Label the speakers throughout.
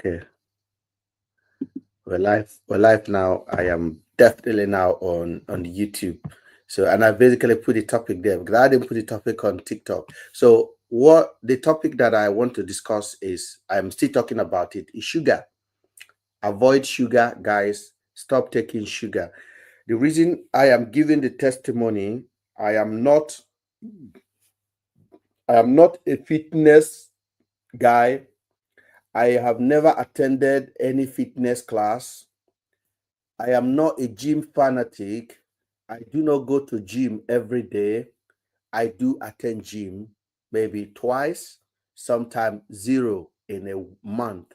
Speaker 1: Okay. We're live now. I am definitely now on YouTube. So, and I basically put the topic there because I didn't put the topic on TikTok. So what the topic that I want to discuss is, I'm still talking about it, is sugar. Avoid sugar, guys. Stop taking sugar. The reason I am giving the testimony, I am not a fitness guy. I have never attended any fitness class. I am not a gym fanatic. I do not go to gym every day. I do attend gym maybe twice, sometimes zero in a month,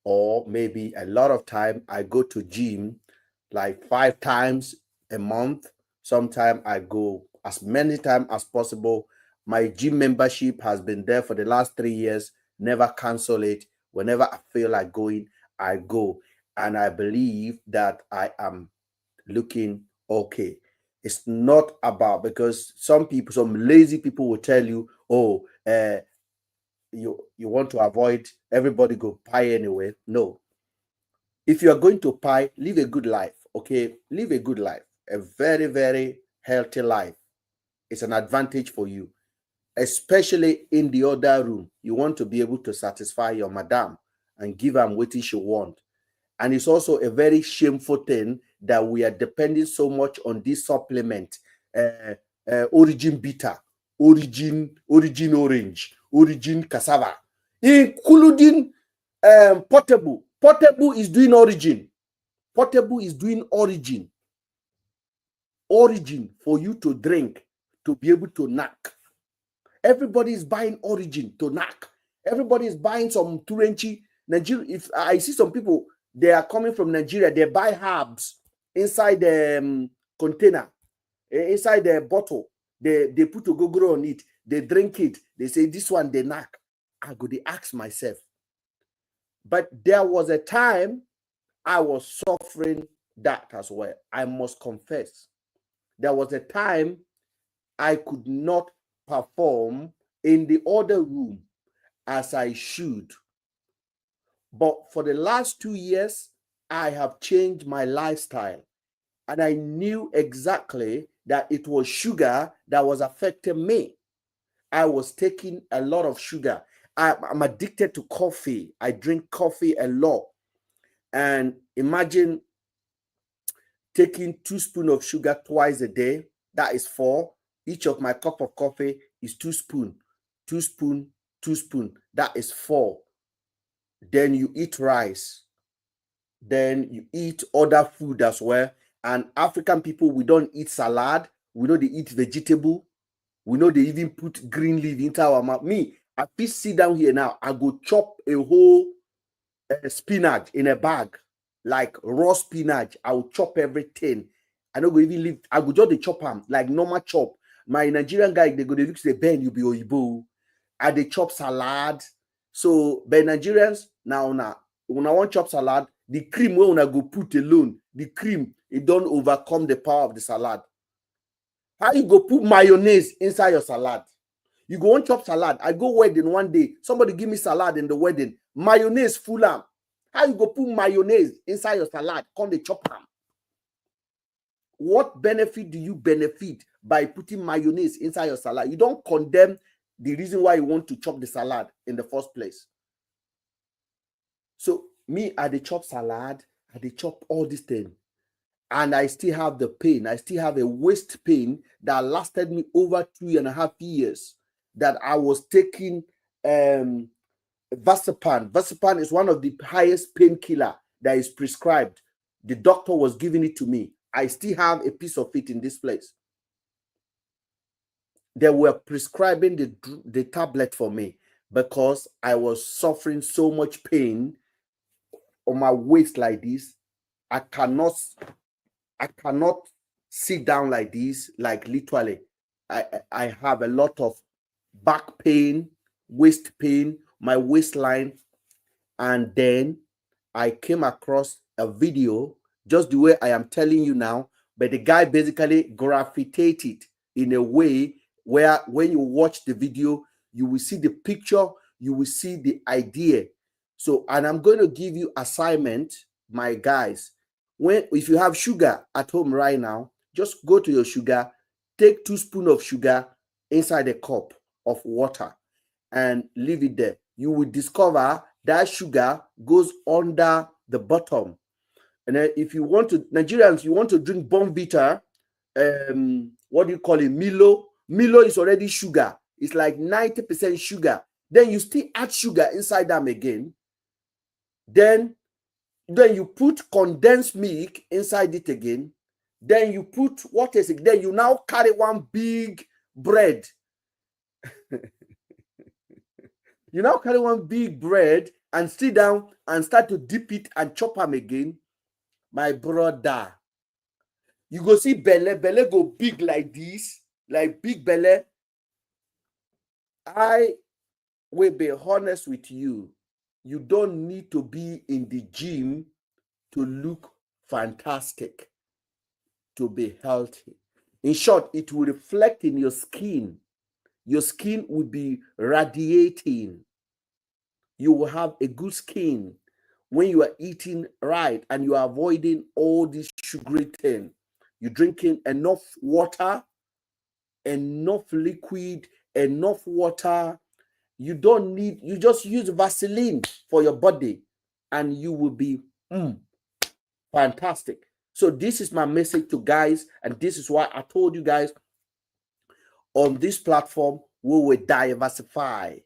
Speaker 1: or maybe a lot of time I go to gym like 5 times a month. Sometimes I go as many times as possible. My gym membership has been there for the last 3 years, never cancel it. Whenever I feel like going, I go. And I believe that I am looking okay. It's not about, because some lazy people will tell you, oh, you want to avoid everybody go pie anyway. No. If you are going to pie, live a good life. Okay, live a good life, a very, very healthy life. It's an advantage for you, especially in the other room. You want to be able to satisfy your madam and give her what she want. And it's also a very shameful thing that we are depending so much on this supplement, origin bitter, origin orange, origin cassava, including portable. Portable is doing origin. Portable is doing origin. Origin for you to drink, to be able to knack. Everybody is buying origin to knack. Everybody is buying some Turenchi. Nigeria, if I see some people, they are coming from Nigeria, they buy herbs inside the container, inside the bottle. They put a gogoro on it. They drink it. They say, this one, they knack. I go to ask myself. But there was a time I was suffering that as well. I must confess. There was a time I could not perform in the other room as I should. But for the last 2 years, I have changed my lifestyle. And I knew exactly that it was sugar that was affecting me. I was taking a lot of sugar. I'm addicted to coffee. I drink coffee a lot. And imagine taking 2 spoons of sugar twice a day. That is 4. Each of my cup of coffee is 2 spoons. 2 spoons, 2 spoons. That is 4. Then you eat rice. Then you eat other food as well. And African people, we don't eat salad. We know they eat vegetable. We know they even put green leaf into our mouth. Me, I fit sit down here now. I go chop a whole spinach in a bag, like raw spinach. I will chop everything. I don't go even leave. I go just the chop them like normal chop. My Nigerian guy, they go they look say, Ben, you be oyibo. I they chop salad. So by Nigerians now when I want chop salad, the cream when I go put alone, the cream it don't overcome the power of the salad. How you go put mayonnaise inside your salad? You go on chop salad. I go wedding one day. Somebody give me salad in the wedding. Mayonnaise full am. How you go put mayonnaise inside your salad? Come the chop am. What benefit do you benefit by putting mayonnaise inside your salad? You don't condemn the reason why you want to chop the salad in the first place. So me, I dey chop salad, I dey chop all these things. And I still have the pain. I still have a waist pain that lasted me over 2.5 years. That I was taking Vasapan. Vasapan is one of the highest painkiller that is prescribed. The doctor was giving it to me. I still have a piece of it in this place. They were prescribing the tablet for me because I was suffering so much pain on my waist like this. I cannot sit down like this, like literally. I have a lot of back pain, waist pain, my waistline. And then I came across a video, just the way I am telling you now, but the guy basically graffitated in a way where when you watch the video, you will see the picture, you will see the idea. So, and I'm going to give you assignment, my guys. If you have sugar at home right now, just go to your sugar, take 2 spoons of sugar inside a cup of water and leave it there. You will discover that sugar goes under the bottom. And then if you want to, Nigerians, you want to drink Bournvita, what do you call it? Milo. Milo is already sugar. It's like 90% sugar. Then you still add sugar inside them again. Then you put condensed milk inside it again. Then you put what is it? Then you now carry one big bread. You now carry one big bread and sit down and start to dip it and chop them again. My brother, you go see belle go big like this, like big belle. I will be honest with you. You don't need to be in the gym to look fantastic, to be healthy. In short, it will reflect in your skin. Your skin will be radiating. You will have a good skin when you are eating right and you are avoiding all this sugary thing. You're drinking enough water, enough liquid, enough water. You don't need, you just use Vaseline for your body and you will be fantastic. So this is my message to guys, and this is why I told you guys on this platform, we will diversify.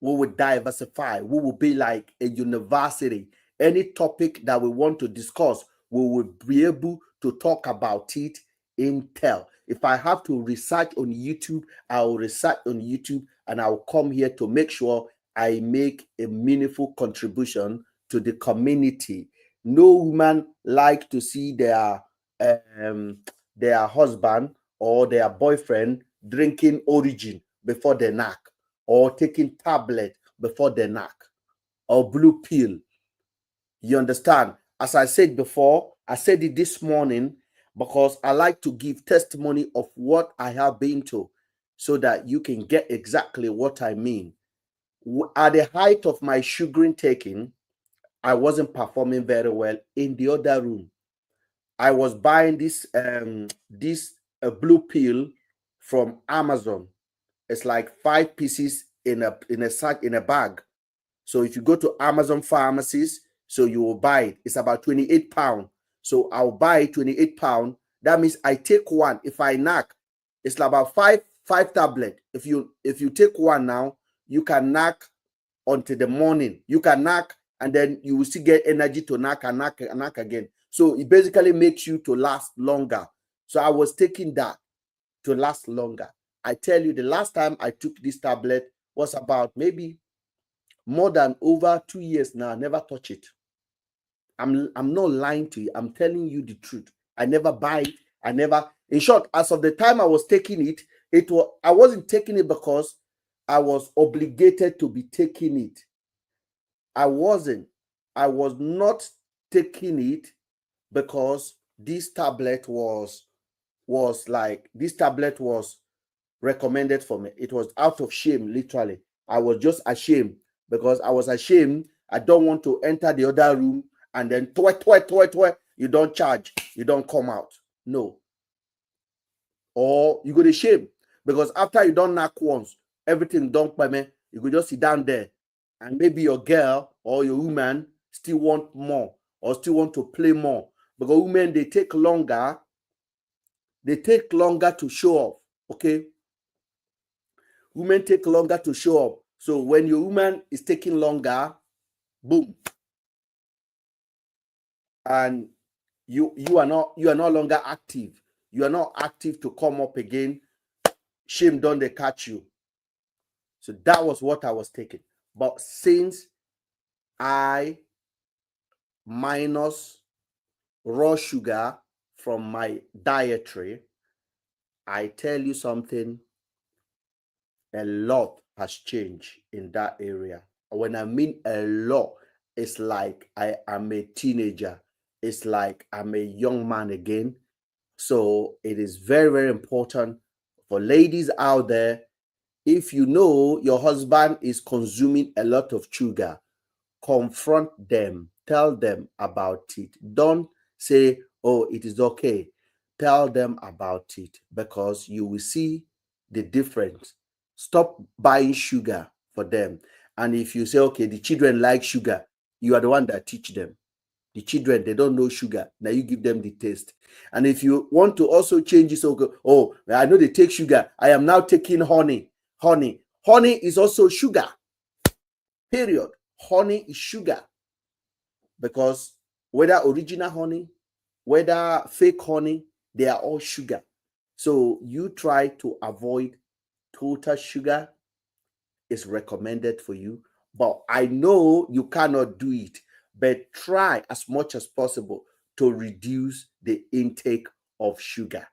Speaker 1: We will diversify. We will be like a university. Any topic that we want to discuss, we will be able to talk about it in detail. If I have to research on YouTube, I will research on YouTube and I will come here to make sure I make a meaningful contribution to the community. No woman like to see their husband or their boyfriend drinking Origin before they knock, or taking tablet before they knock, or blue pill. You understand? As I said before, I said it this morning because I like to give testimony of what I have been to so that you can get exactly what I mean. At the height of my sugar taking, I wasn't performing very well in the other room. I was buying this blue pill from Amazon. It's like 5 pieces in a bag. So if you go to Amazon pharmacies, so you will buy it. It's about 28 pounds. So I'll buy 28 pounds. That means I take one. If I knock, it's about five tablets. If you take one now, you can knock until the morning. You can knock and then you will still get energy to knock and knock and knock again. So it basically makes you to last longer. So I was taking that to last longer. I tell you, the last time I took this tablet was about maybe more than over 2 years now. I never touch it. I'm not lying to you. I'm telling you the truth. I never buy it. I never, in short, as of the time I was taking it, I wasn't taking it because I was obligated to be taking it. I was not taking it because this tablet was recommended for me. It was out of shame, literally. I was just ashamed because I was ashamed. I don't want to enter the other room and then you don't charge, you don't come out. No. Or you go to shame because after you don't knock once, everything done by me, you could just sit down there and maybe your girl or your woman still want more or still want to play more, because women, they take longer to show off. Okay, women take longer to show up. So when your woman is taking longer, boom, and you are no longer active. You are not active to come up again. Shame done, they catch you. So that was what I was taking. But since I minus raw sugar from my dietary, I tell you something, a lot has changed in that area. When I mean a lot, it's like I am a teenager. It's like I'm a young man again. So it is very, very important for ladies out there. If you know your husband is consuming a lot of sugar, confront them, tell them about it. Don't say, oh, it is okay. Tell them about it, because you will see the difference. Stop buying sugar for them. And if you say, okay, the children like sugar, you are the one that teach them. The children, they don't know sugar. Now you give them the taste. And if you want to also change this, oh, I know they take sugar. I am now taking honey. Honey is also sugar. Period. Honey is sugar. Because whether original honey, whether fake honey, they are all sugar. So you try to avoid total sugar. Is recommended for you. But I know you cannot do it. But try as much as possible to reduce the intake of sugar.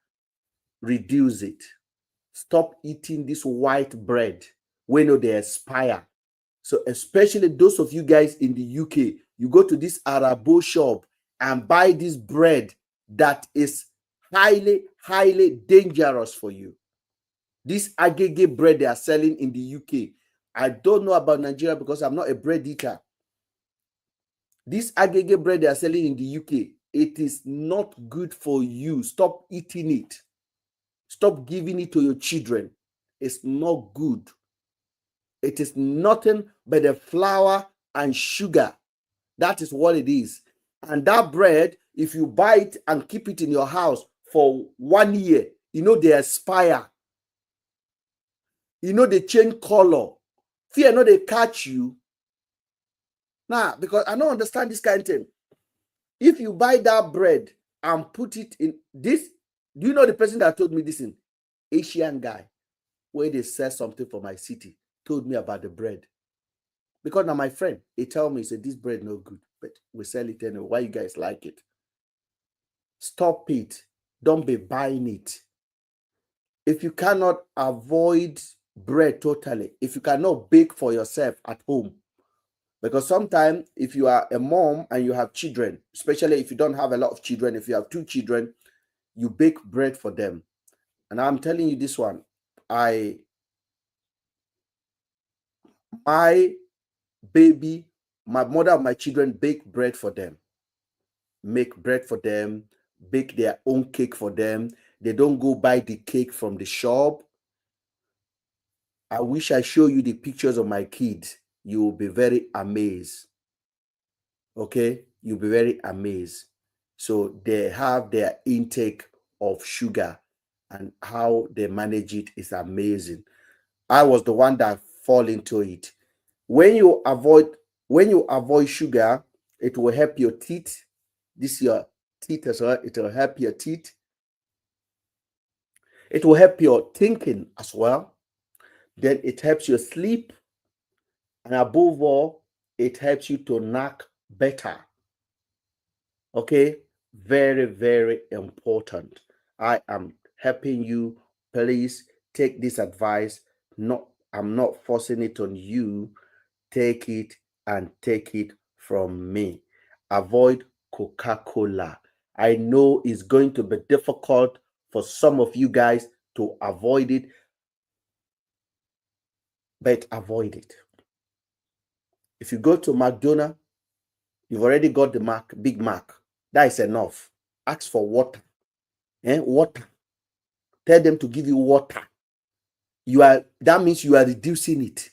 Speaker 1: Reduce it. Stop eating this white bread when they expire. So especially those of you guys in the UK, you go to this Arabo shop and buy this bread that is highly, highly dangerous for you. This agege bread they are selling in the UK. I don't know about Nigeria because I'm not a bread eater. This agege bread they are selling in the UK, it is not good for you. Stop eating it. Stop giving it to your children. It's not good. It is nothing but the flour and sugar. That is what it is. And that bread, if you buy it and keep it in your house for 1 year, you know they expire. You know they change color. Fear no they catch you. Now, because I don't understand this kind of thing. If you buy that bread and put it in this, do you know the person that told me this in? Asian guy, where they sell something for my city, told me about the bread. Because now my friend, he tell me, he said, this bread no good, but we sell it anyway. Why you guys like it? Stop it. Don't be buying it. If you cannot avoid bread totally, if you cannot bake for yourself at home, because sometimes if you are a mom and you have children, especially if you don't have a lot of children, if you have 2 children, you bake bread for them. And I'm telling you this one, my mother of my children bake bread for them. Make bread for them, bake their own cake for them. They don't go buy the cake from the shop. I wish I show you the pictures of my kids. You will be very amazed. Okay? You'll be very amazed. So they have their intake of sugar, and how they manage it is amazing. I was the one that fall into it. When you avoid sugar, it will help your teeth. This your teeth as well. It will help your teeth. It will help your thinking as well. Then it helps your sleep. And above all, it helps you to knock better. Okay? Very, very important. I am helping you. Please take this advice. I'm not forcing it on you. Take it and take it from me. Avoid Coca-Cola. I know it's going to be difficult for some of you guys to avoid it, but avoid it. If you go to McDonald's, you've already got the Big Mac. That is enough. Ask for water. Water. Tell them to give you water. That means you are reducing it.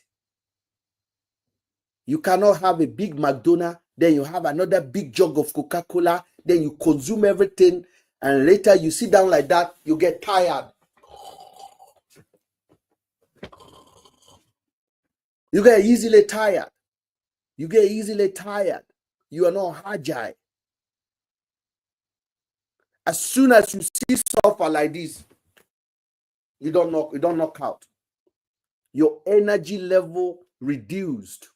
Speaker 1: You cannot have a big McDonald's, then you have another big jug of Coca-Cola, then you consume everything, and later you sit down like that, you get tired. You get easily tired. You are not agile. As soon as you see suffer like this, you don't knock out. Your energy level reduced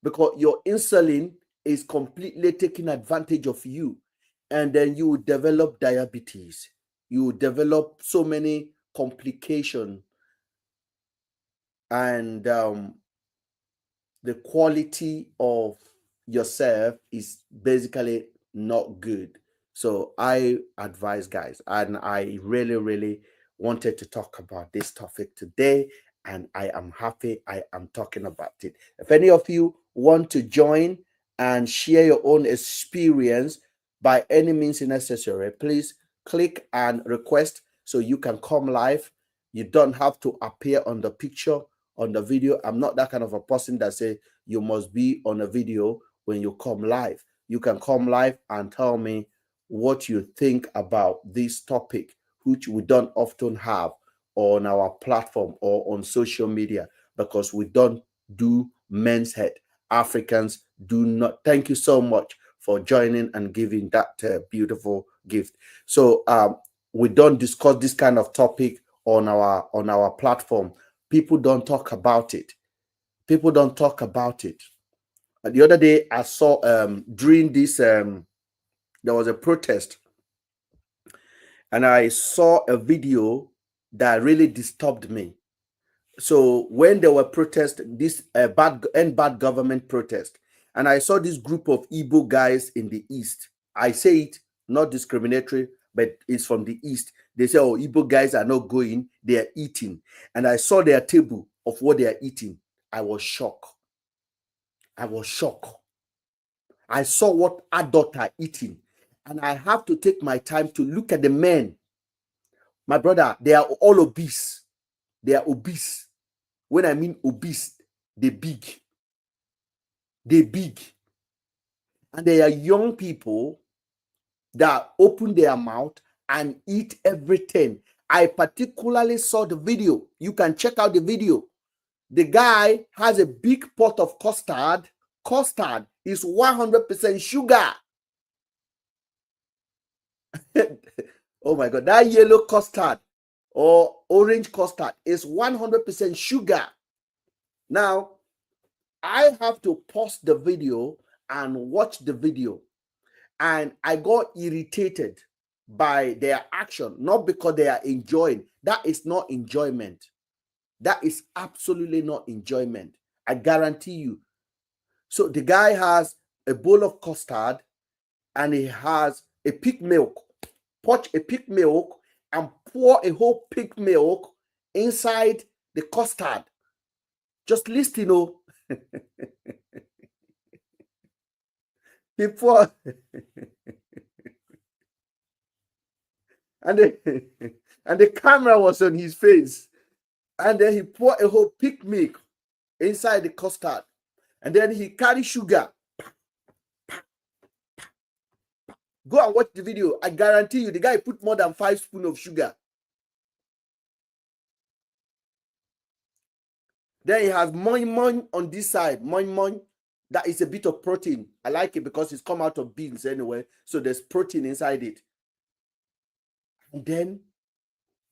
Speaker 1: because your insulin is completely taking advantage of you. And then you will develop diabetes. You will develop so many complications. And the quality of yourself is basically not good. So I advise guys, and I really, really wanted to talk about this topic today, and I am happy I am talking about it. If any of you want to join and share your own experience by any means necessary, please click and request so you can come live. You don't have to appear on the picture, on the video. I'm not that kind of a person that say you must be on a video when you come live. You can come live and tell me what you think about this topic, which we don't often have on our platform or on social media, because we don't do men's head. Africans do not. Thank you so much for joining and giving that beautiful gift. So we don't discuss this kind of topic on our platform. People don't talk about it. People don't talk about it. The other day I saw during this there was a protest, and I saw a video that really disturbed me. So when there were protests, this bad government protest, and I saw this group of Igbo guys in the East. I say it not discriminatory, but it's from the East. They say, oh, Igbo guys are not going, they are eating. And I saw their table of what they are eating. I was shocked. I was shocked. I saw what adults are eating. And I have to take my time to look at the men. My brother, they are all obese. They are obese. When I mean obese, they're big. They're big. And they are young people that open their mouth and eat everything. I particularly saw the video. You can check out the video. The guy has a big pot of custard. Custard is 100% sugar. Oh my God, that yellow custard or orange custard is 100% sugar. Now, I have to pause the video and watch the video. And I got irritated by their action, not because they are enjoying. That is not enjoyment. That is absolutely not enjoyment. I guarantee you. So the guy has a bowl of custard and he has a pig milk. Poach a pig milk and pour a whole pig milk inside the custard. Just listen, you know. He pour and the camera was on his face. And then he poured a whole pig milk inside the custard. And then he carried sugar. Go and watch the video. I guarantee you, the guy put more than 5 spoons of sugar. Then he has moin on this side. Moin. That is a bit of protein. I like it because it's come out of beans anyway. So there's protein inside it. And then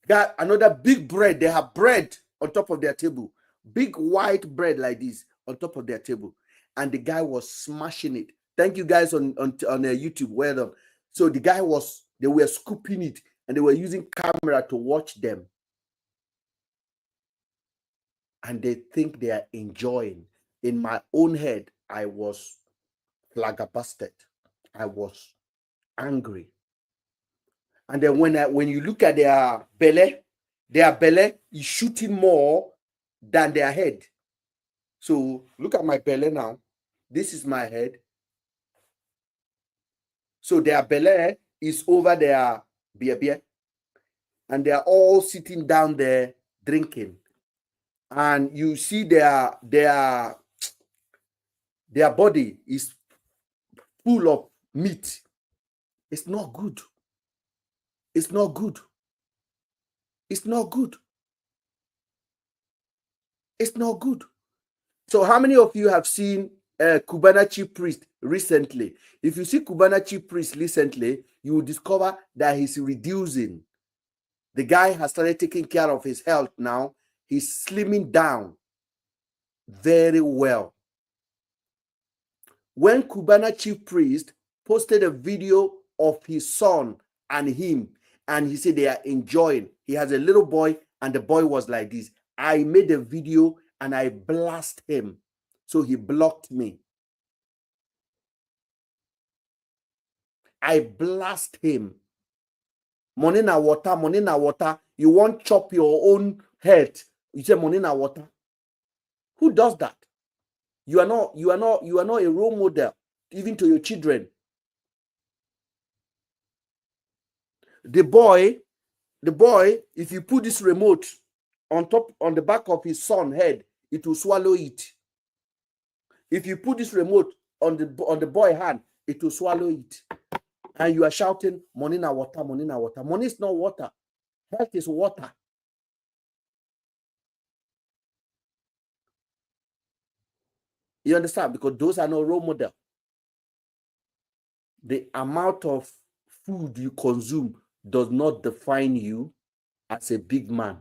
Speaker 1: got another big bread. They have bread on top of their table. Big white bread like this on top of their table. And the guy was smashing it. Thank you guys on YouTube. Well done. So the guy they were scooping it and they were using camera to watch them. And they think they are enjoying. In my own head, I was flabbergasted. I was angry. And then when you look at their belly is shooting more than their head. So look at my belly now. This is my head. So their belly is over their beer. And they are all sitting down there drinking. And you see their body is full of meat. It's not good. It's not good. It's not good. It's not good. So how many of you have seen Cubana Chief Priest recently? If you see Cubana Chief Priest recently, you will discover that he's reducing. The guy has started taking care of his health now. He's slimming down very well. When Cubana Chief Priest posted a video of his son and him, and he said they are enjoying. He has a little boy, and the boy was like this. I made a video and I blasted him. So he blocked me. I blast him. Money na water, money na water. You want chop your own head. You say money na water. Who does that? You are not a role model even to your children. The boy, if you put this remote on the back of his son's head, it will swallow it. If you put this remote on the boy hand, it will swallow it. And you are shouting, money na water, money na water. Money is not water. Health is water. You understand? Because those are no role model. The amount of food you consume does not define you as a big man.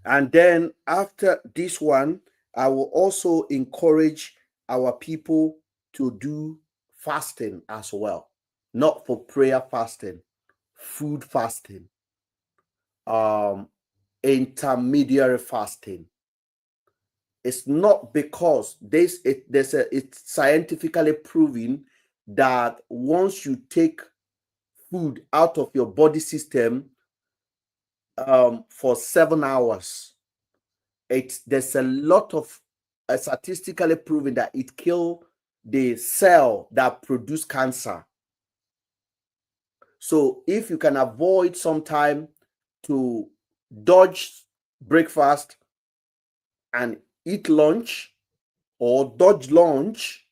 Speaker 1: And then after this one, I will also encourage our people to do fasting as well. Not for prayer fasting, food fasting, intermediary fasting. It's not because it's scientifically proven that once you take food out of your body system for 7 hours, there's a lot of statistically proven that it kills the cell that produce cancer. So if you can avoid some time to dodge breakfast and eat lunch or dodge lunch,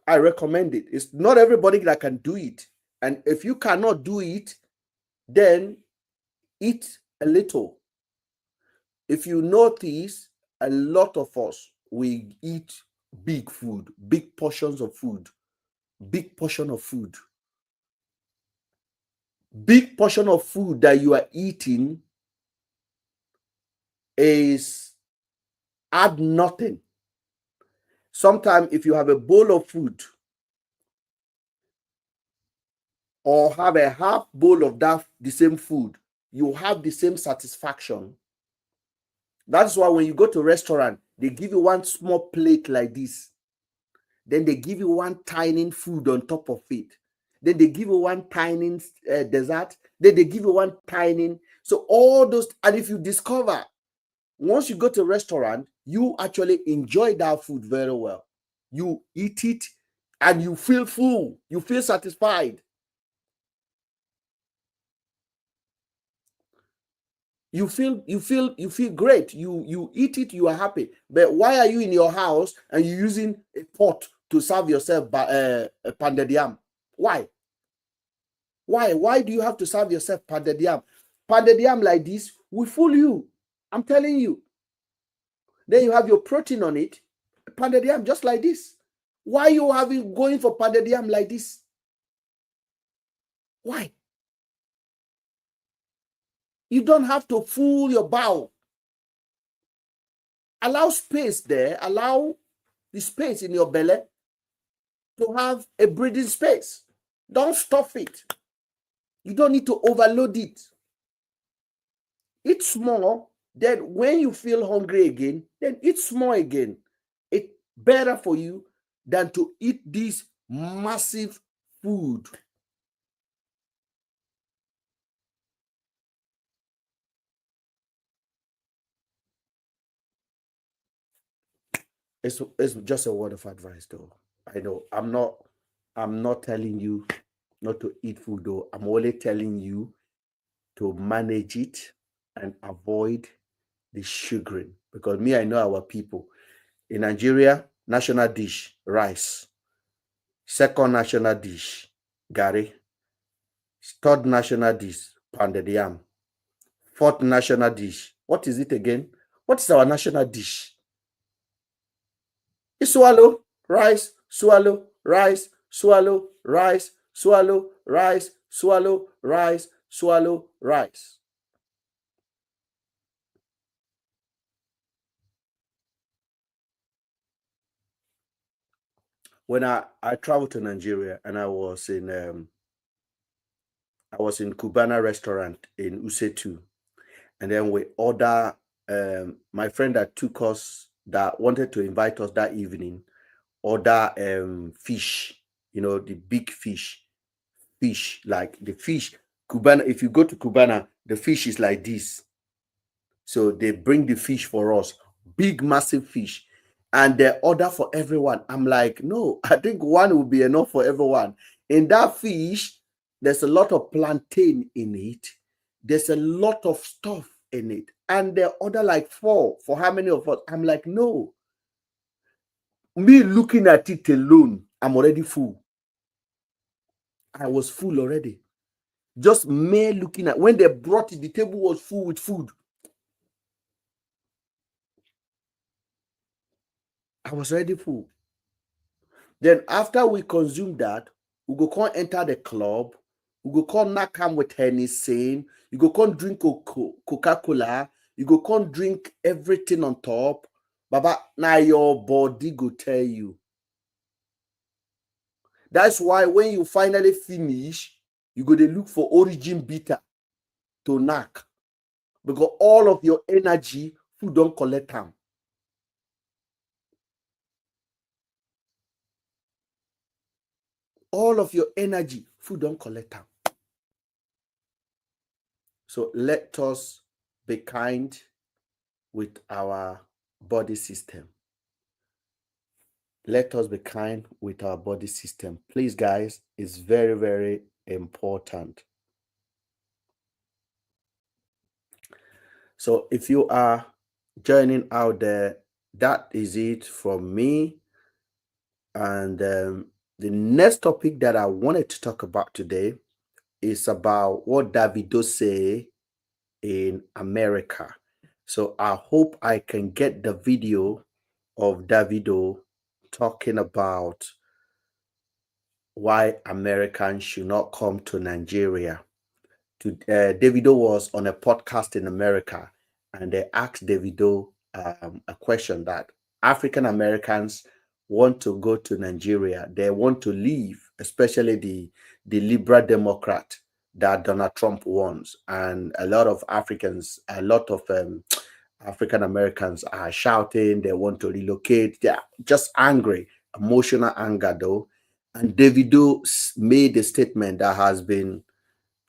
Speaker 1: I recommend it. It's not everybody that can do it. And if you cannot do it, then eat a little. If you notice, a lot of us, we eat big food, big portions of food, big portion of food. Big portion of food that you are eating is add nothing. Sometimes if you have a bowl of food or have a half bowl of the same food, you have the same satisfaction. That's why when you go to a restaurant, they give you one small plate like this. Then they give you one tiny food on top of it. Then they give you one tiny dessert. Then they give you one tiny. So all those, and if you discover, once you go to a restaurant, you actually enjoy that food very well. You eat it and you feel full. You feel satisfied. You feel great. You eat it, you are happy. But why are you in your house and you're using a pot to serve yourself a pounded yam? Why? Why do you have to serve yourself pounded yam? Pounded yam like this will fool you. I'm telling you. Then you have your protein on it, pounded yam just like this. Why are you going for pounded yam like this? Why? You don't have to fool your bowel. Allow space there. Allow the space in your belly to have a breathing space. Don't stuff it. You don't need to overload it. Eat small. Then when you feel hungry again, then eat small again. It's better for you than to eat this massive food. It's just a word of advice, though. I know I'm not telling you not to eat food, though. I'm only telling you to manage it and avoid the sugaring. Because me, I know our people. In Nigeria, national dish, rice. Second national dish, gari. Third national dish, pounded yam. Fourth national dish. What is it again? What is our national dish? You swallow rice, swallow rice, swallow rice, swallow rice, swallow rice, swallow rice. When I traveled to Nigeria and I was in Cubana restaurant in Usetu, and then we order. My friend that took us, that wanted to invite us that evening, order fish. You know, the big fish, like the fish. Cubana. If you go to Cubana, the fish is like this. So they bring the fish for us, big, massive fish. and they order for everyone. I'm like, no, I think one will be enough for everyone. In that fish, there's a lot of plantain in it. There's a lot of stuff in it. And they order like 4 for how many of us? I'm like, no. Me looking at it alone, I'm already full. I was full already. Just me looking at, when they brought it, the table was full with food. I was already full. Then after we consume that, we go come enter the club. We go come knock am with Hennessy. You go come drink Coca-Cola. You go come drink everything on top. Baba, now your body go tell you. That's why when you finally finish, you go to look for origin bitter to knack. Because all of your energy, food don't collect them. All of your energy, food don't collect them. So let us be kind with our body system. Let us be kind with our body system. Please, guys, it's very, very important. So if you are joining out there, that is it from me. And the next topic that I wanted to talk about today is about what Davido say in America. So I hope I can get the video of Davido talking about why Americans should not come to Nigeria. Davido was on a podcast in America, and they asked Davido a question that African Americans want to go to Nigeria. They want to leave, especially the liberal Democrat that Donald Trump wants. And a lot of African Americans are shouting, they want to relocate. They're just angry, emotional anger though. And Davido made a statement that has been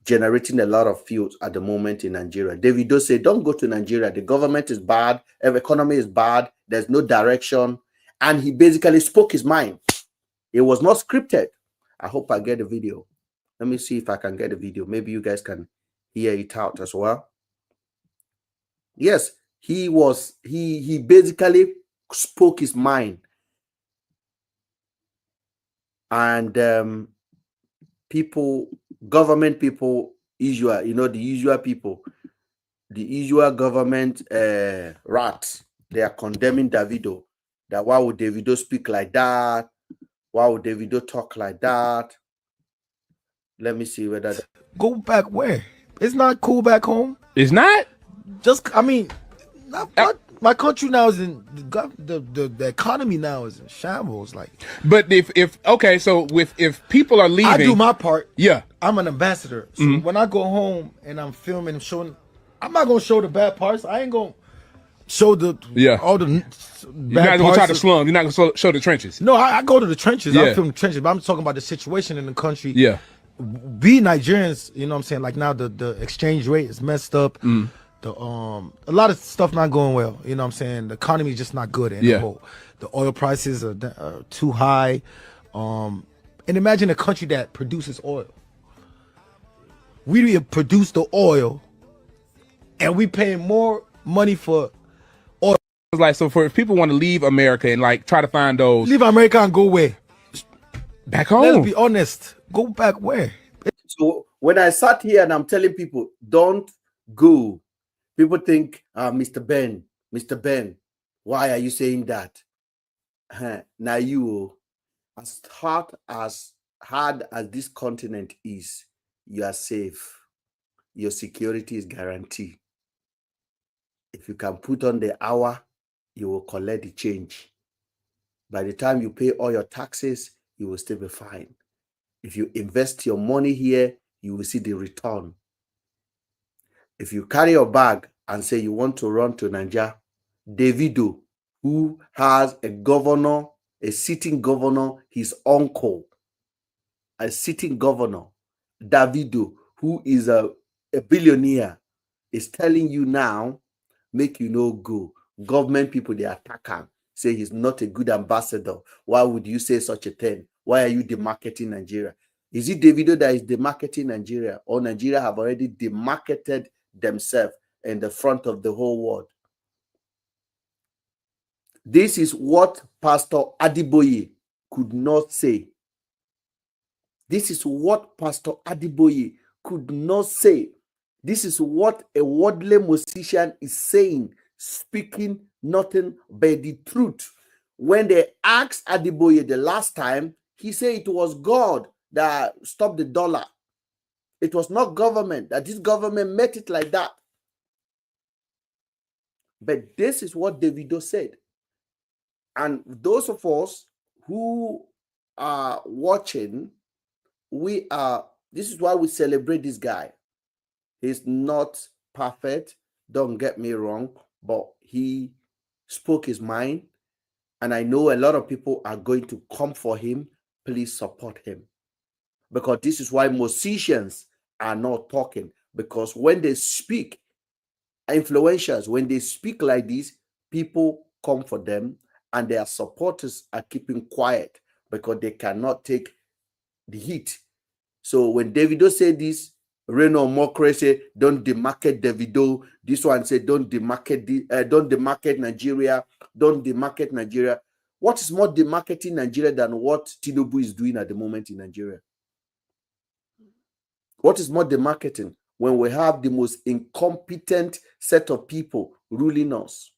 Speaker 1: generating a lot of fuels at the moment in Nigeria. Davido said, don't go to Nigeria. The government is bad. The economy is bad. There's no direction. And he basically spoke his mind. It was not scripted. I hope I get the video. Let me see if I can get the video. Maybe you guys can hear it out as well. Yes, he basically spoke his mind. And people, government people, usual, the usual people, the usual government rats, they are condemning Davido. That why would Davido speak like that? Why would Davido talk like that? Let me see whether
Speaker 2: go back where? It's not cool back home.
Speaker 3: It's not.
Speaker 2: Just I mean, my country now is in the economy now is in shambles. Like,
Speaker 3: but if okay, so if people are leaving,
Speaker 2: I do my part.
Speaker 3: Yeah,
Speaker 2: I'm an ambassador. So when I go home and I'm filming and showing, I'm not gonna show the bad parts. I ain't gonna show all the bad
Speaker 3: You're not gonna try to slum. You're not gonna show the trenches.
Speaker 2: No, I go to the trenches.
Speaker 3: Yeah.
Speaker 2: I film the trenches, but I'm talking about the situation in the country.
Speaker 3: Yeah.
Speaker 2: We Nigerians, you know what I'm saying? Like now the exchange rate is messed up. A lot of stuff not going well. You know what I'm saying? The economy is just not good. And the oil prices are too high. And imagine a country that produces oil. We produce the oil, and we pay more money for oil.
Speaker 3: Like, so if people want to leave America and like try to find those,
Speaker 2: leave America and go where?
Speaker 3: Back home.
Speaker 2: Let's be honest. Go back where?
Speaker 1: So when I sat here and I'm telling people, don't go, people think, Mr. Ben, why are you saying that? Now you, as hard as this continent is, you are safe. Your security is guaranteed. If you can put on the hour, you will collect the change. By the time you pay all your taxes, you will still be fine. If you invest your money here, you will see the return. If you carry your bag and say you want to run to Nigeria, Davido, who has a governor, a sitting governor, his uncle, a sitting governor, Davido, who is a billionaire, is telling you now, make you no go. Government people, they attack him. say he's not a good ambassador. Why would you say such a thing? Why are you demarketing Nigeria? Is it Davido that is demarketing Nigeria, or Nigeria have already demarketed themselves in the front of the whole world? This is what Pastor Adeboye could not say. This is what Pastor Adeboye could not say. This is what a worldly musician is saying, speaking nothing but the truth. When they asked Adeboye the last time, he said it was God that stopped the dollar. It was not government, that this government made it like that. But this is what Davido said. And those of us who are watching, this is why we celebrate this guy. He's not perfect, don't get me wrong, but he spoke his mind. And I know a lot of people are going to come for him. Please support him. Because this is why musicians are not talking. Because when they speak, influencers, when they speak like this, people come for them, and their supporters are keeping quiet because they cannot take the heat. So when Davido said this, Reno Mokre said, don't demarket Davido. This one said, don't demarket Nigeria. Don't demarket Nigeria. What is more demarketing Nigeria than what Tinubu is doing at the moment in Nigeria? What is more demarketing when we have the most incompetent set of people ruling us?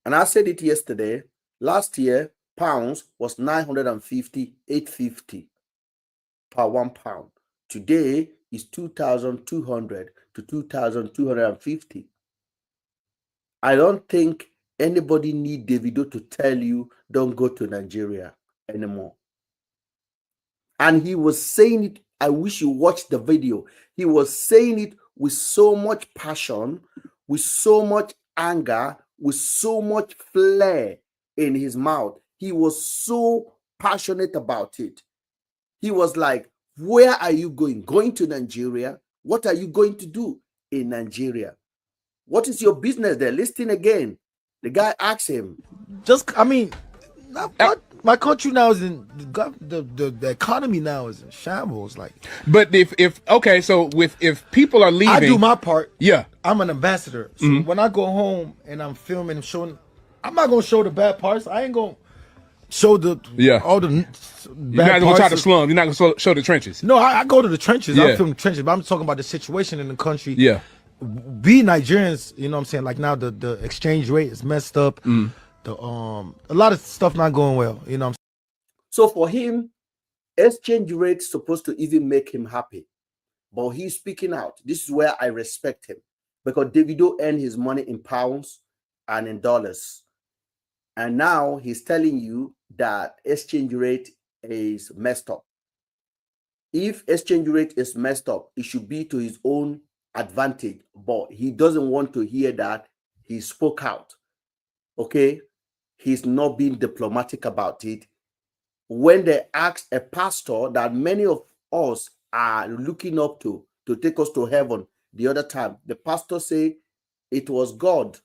Speaker 1: And I said it yesterday. Last year, pounds was 950, 850 per 1 pound. Today is 2,200 to 2,250. I don't think anybody need Davido to tell you don't go to Nigeria anymore. And he was saying it. I wish you watched the video. He was saying it with so much passion, with so much anger, with so much flair in his mouth. He was so passionate about it. He was like, where are you going? Going to Nigeria? What are you going to do in Nigeria? What is your business there? Listen again. The guy asked him.
Speaker 2: My country now is in the economy now is in shambles. Like,
Speaker 3: but if people are leaving,
Speaker 2: I do my part.
Speaker 3: Yeah,
Speaker 2: I'm an ambassador. So when I go home and I'm filming and showing, I'm not gonna show the bad parts. I ain't gonna show all the bad
Speaker 3: You're not gonna try to slum. You're not gonna show the trenches.
Speaker 2: No, I go to the trenches.
Speaker 3: Yeah.
Speaker 2: I film the trenches, but I'm talking about the situation in the country.
Speaker 3: Yeah,
Speaker 2: we Nigerians, you know what I'm saying? Like now the exchange rate is messed up. A lot of stuff not going well, you know what I'm saying?
Speaker 1: So for him, exchange rate is supposed to even make him happy. But he's speaking out. This is where I respect him. Because Davido earned his money in pounds and in dollars. And now he's telling you that exchange rate is messed up. If exchange rate is messed up, it should be to his own advantage. But he doesn't want to hear that. He spoke out. Okay? He's not being diplomatic about it. When they asked a pastor that many of us are looking up to take us to heaven the other time, the pastor said it was God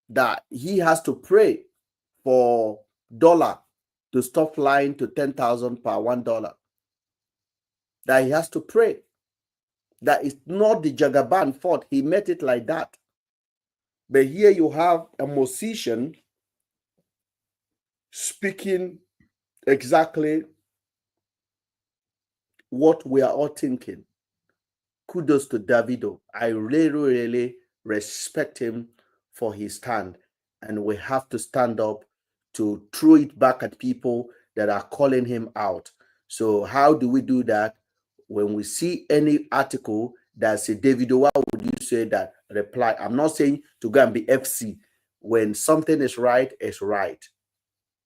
Speaker 1: that he has to pray for dollar to stop flying to 10,000 per $1. That he has to pray. That it's not the Jagaban fault. He made it like that. But here you have a musician speaking exactly what we are all thinking. Kudos to Davido. I really, really respect him for his stand. And we have to stand up to throw it back at people that are calling him out. So how do we do that? When we see any article that says, Davido, why would you say that? Reply. I'm not saying to go and be FC. When something is right, it's right.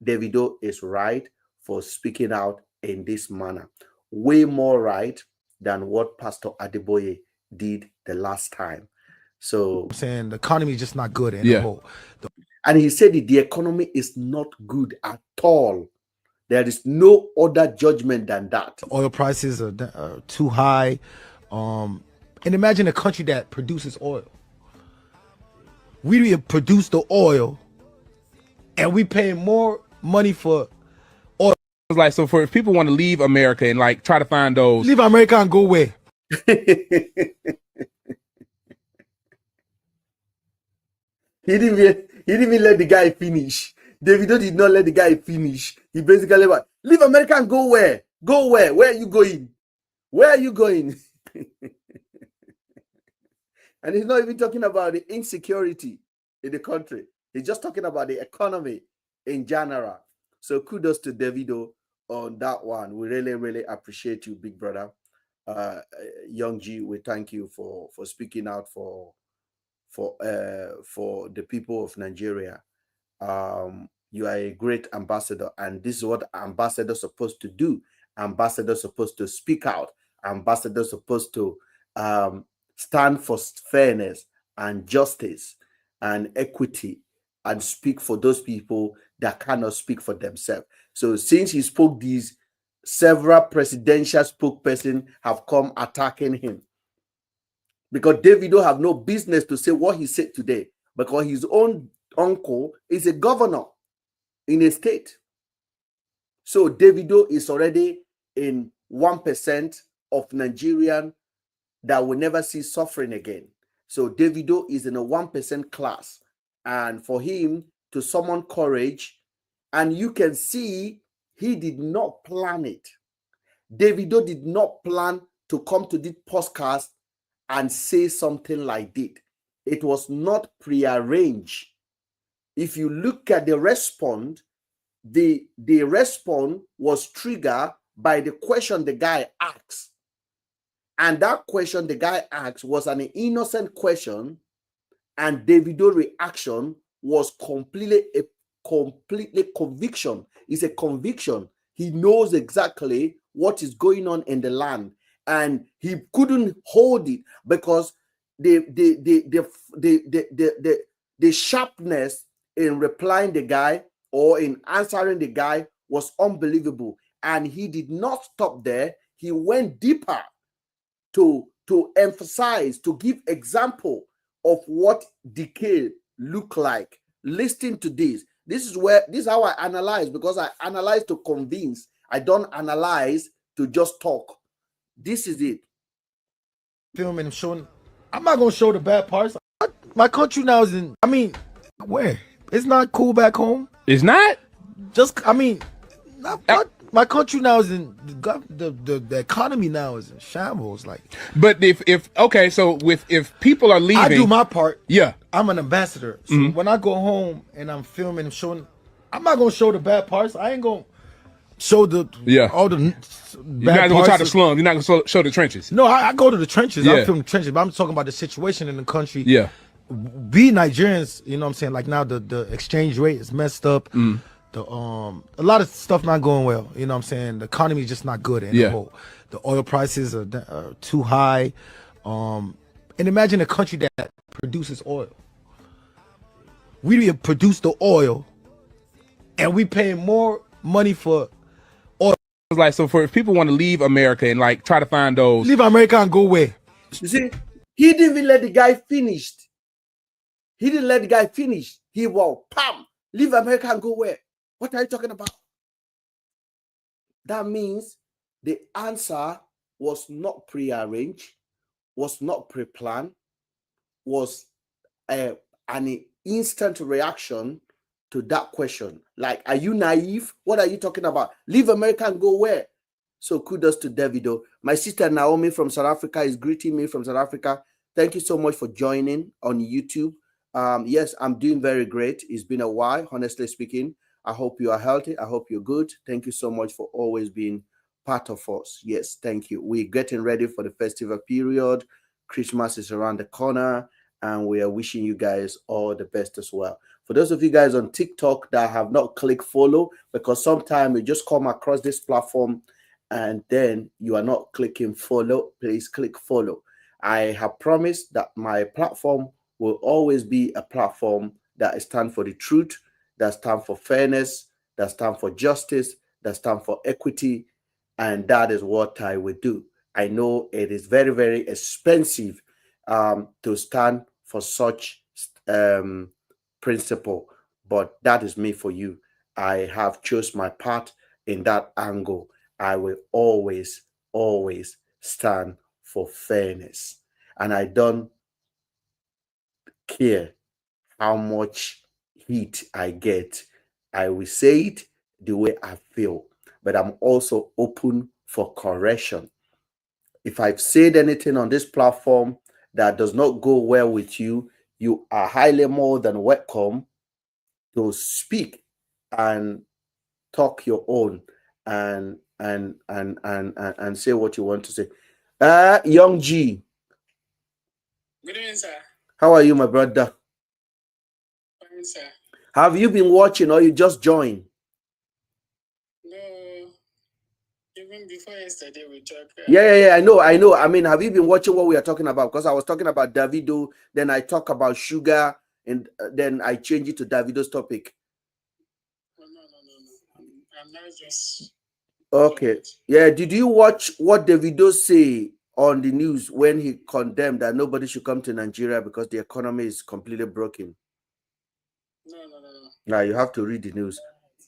Speaker 1: Davido is right for speaking out in this manner. Way more right than what Pastor Adeboye did the last time. So
Speaker 2: I'm saying the economy is just not good anymore.
Speaker 1: And he said that the economy is not good at all. There is no other judgment than that.
Speaker 2: Oil prices are too high. And imagine a country that produces oil. We produce the oil, and we pay more money for oil.
Speaker 3: It's like, so for if people want to leave America and like try to find those,
Speaker 2: Leave America and go where?
Speaker 1: He didn't even let the guy finish. Davido did not let the guy finish. He basically went, leave America and go where? Go where? Where are you going? Where are you going? And he's not even talking about the insecurity in the country. He's just talking about the economy in general. So kudos to Davido on that one. We really, really appreciate you, big brother. Young G, we thank you for speaking out for the people of Nigeria. You are a great ambassador, and this is what ambassadors supposed to do. Ambassadors supposed to speak out. Ambassadors supposed to stand for fairness and justice and equity and speak for those people that cannot speak for themselves. So since he spoke these, several presidential spokespersons have come attacking him, because Davido have no business to say what he said today, because his own uncle is a governor in a state. So Davido is already in 1% of Nigerian that will never see suffering again. So Davido is in a 1% class. And for him to summon courage, and you can see he did not plan it. Davido did not plan to come to this podcast and say something like that. It was not prearranged. If you look at the response, the response was triggered by the question the guy asked. And that question the guy asked was an innocent question, and Davido's reaction was completely conviction. It's a conviction. He knows exactly what is going on in the land, and he couldn't hold it because the sharpness in replying the guy or in answering the guy was unbelievable. And he did not stop there. He went deeper to emphasize, to give example of what decay look like. Listen to this. This is how I analyze, because I analyze to convince. I don't analyze to just talk. This is it.
Speaker 2: Filming, showing. I'm not gonna show the bad parts. My country now is in. I mean, where? It's not cool back home.
Speaker 3: it's not.
Speaker 2: Just, I mean, my country now is in the economy now is in shambles. Like,
Speaker 3: But if okay, so if people are leaving,
Speaker 2: I do my part.
Speaker 3: yeah.
Speaker 2: I'm an ambassador. So when I go home and I'm filming and showing, I'm not gonna show the bad parts. I ain't gonna show all the
Speaker 3: You're not
Speaker 2: bad
Speaker 3: gonna try to
Speaker 2: parts.
Speaker 3: slum. You're not gonna show the trenches.
Speaker 2: No, I go to the trenches.
Speaker 3: Yeah.
Speaker 2: I film the trenches, but I'm talking about the situation in the country.
Speaker 3: Yeah.
Speaker 2: We Nigerians, you know what I'm saying? Like now the exchange rate is messed up. A lot of stuff not going well. You know what I'm saying? The economy is just not good in the whole. The oil prices are too high. And imagine a country that produces oil. We produce the oil, and we pay more money for oil.
Speaker 3: It's like, so for if people want to leave America and like try to find those,
Speaker 2: Leave America and go where?
Speaker 1: You see, he didn't even let the guy finish. He didn't let the guy finish. He was, pam, leave America and go where? What are you talking about? That means the answer was not prearranged, was not pre-planned, was an instant reaction to that question. Like, are you naive? What are you talking about? Leave America and go where? So kudos to Davido. My sister Naomi from South Africa is greeting me from South Africa. Thank you so much for joining on YouTube. Yes, I'm doing very great. It's been a while, honestly speaking. I hope you are healthy. I hope you're good. Thank you so much for always being part of us. Yes, thank you. We're getting ready for the festival period. Christmas is around the corner, and we are wishing you guys all the best as well. For those of you guys on TikTok that have not clicked follow, because sometimes you just come across this platform and then you are not clicking follow, please click follow. I have promised that my platform will always be a platform that stands for the truth, that stands for fairness, that stands for justice, that stands for equity, and that is what I will do. I know it is very, very expensive to stand for such principle. But that is me for you. I have chose my part in that angle. I will always, always stand for fairness. And I don't care how much heat I get. I will say it the way I feel, but I'm also open for correction. If I've said anything on this platform that does not go well with you, you are highly more than welcome to speak and talk your own and say what you want to say. Young G.
Speaker 4: Good evening, sir.
Speaker 1: How are you, my brother?
Speaker 4: Fine, sir.
Speaker 1: Have you been watching or you just joined?
Speaker 4: No, even before yesterday we talked.
Speaker 1: Yeah. I know. I mean, have you been watching what we are talking about? Because I was talking about Davido, then I talk about sugar, and then I change it to Davido's topic.
Speaker 4: Oh, no. I'm not just.
Speaker 1: Okay. Yeah. Did you watch what Davido say on the news when he condemned that nobody should come to Nigeria because the economy is completely broken?
Speaker 4: No.
Speaker 1: Now you have to read the news.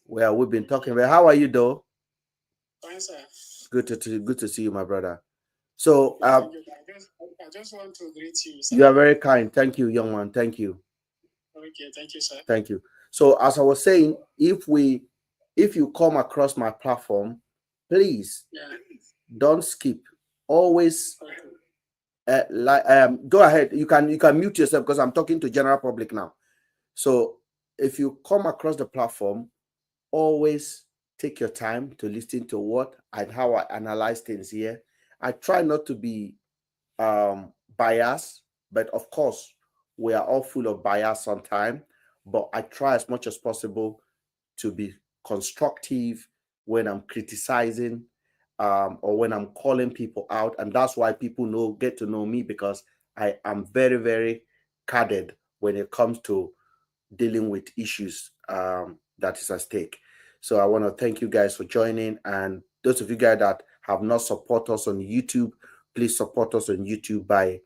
Speaker 1: Well, we've been talking about. How are you, though?
Speaker 4: Fine, sir.
Speaker 1: Good to see you, my brother. So
Speaker 4: I just want to greet you, sir.
Speaker 1: you are very kind. Thank you, young man. Thank you.
Speaker 4: Okay, thank you, sir.
Speaker 1: Thank you. So as I was saying, if you come across my platform, please don't skip. Always go ahead. You can mute yourself because I'm talking to general public now. So if you come across the platform, always take your time to listen to what and how I analyze things here. I try not to be biased, but of course we are all full of bias sometimes. But I try as much as possible to be constructive when I'm criticizing or when I'm calling people out. And that's why people get to know me, because I am very, very candid when it comes to dealing with issues that is at stake. So I want to thank you guys for joining. And those of you guys that have not supported us on YouTube, please support us on YouTube by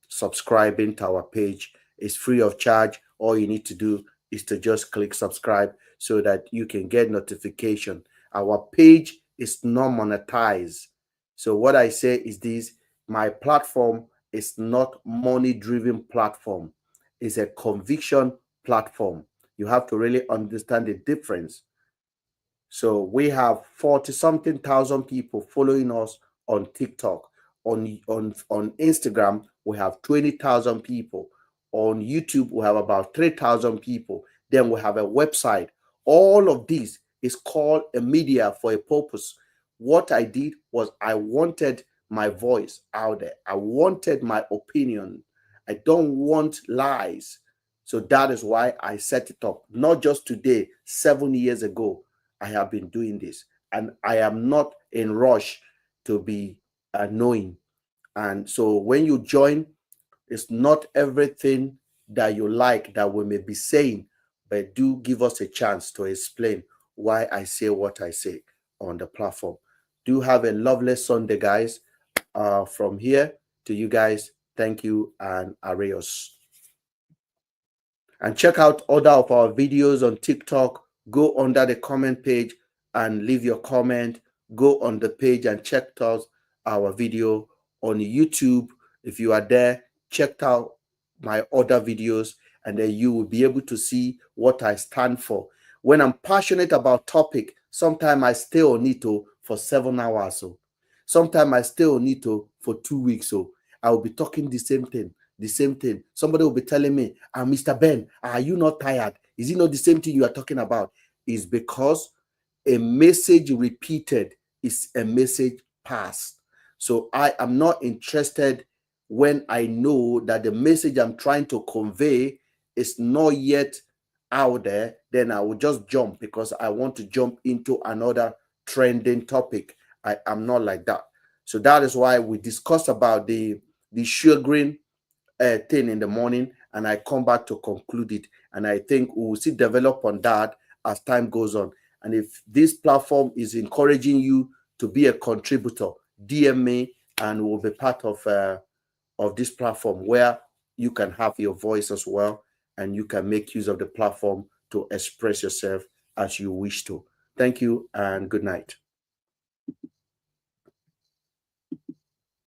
Speaker 1: subscribing to our page. It's free of charge. All you need to do is to just click subscribe so that you can get notification. Our page is not monetized. So what I say is this: my platform is not money-driven platform. It's a conviction platform. You have to really understand the difference. So we have 40-something thousand people following us on TikTok. On Instagram, we have 20,000 people. On YouTube, we have about 3,000 people. Then we have a website. All of this is called a media for a purpose. What I did was I wanted my voice out there. I wanted my opinion. I don't want lies. So that is why I set it up. Not just today, 7 years ago, I have been doing this. And I am not in rush to be annoying. And so when you join, it's not everything that you like that we may be saying, but do give us a chance to explain why I say what I say on the platform. Do have a lovely Sunday, guys. From here to you guys, thank you and Arios. And check out other of our videos on TikTok. Go under the comment page and leave your comment. Go on the page and check out our video on YouTube. If you are there, check out my other videos, and then you will be able to see what I stand for. When I'm passionate about topic, sometimes I stay on it for 7 hours. So sometimes I stay on it for 2 weeks. So I will be talking the same thing. Somebody will be telling me, Mr. Ben, are you not tired? Is it not the same thing you are talking about? It's because a message repeated is a message passed. So I am not interested when I know that the message I'm trying to convey is not yet out there. Then I will just jump because I want to jump into another trending topic. I am not like that. So that is why we discuss about the sugaring thing in the morning, and I come back to conclude it. And I think we will see develop on that as time goes on. And if this platform is encouraging you to be a contributor, DM me and we'll be part of this platform where you can have your voice as well, and you can make use of the platform to express yourself as you wish to. Thank you and good night.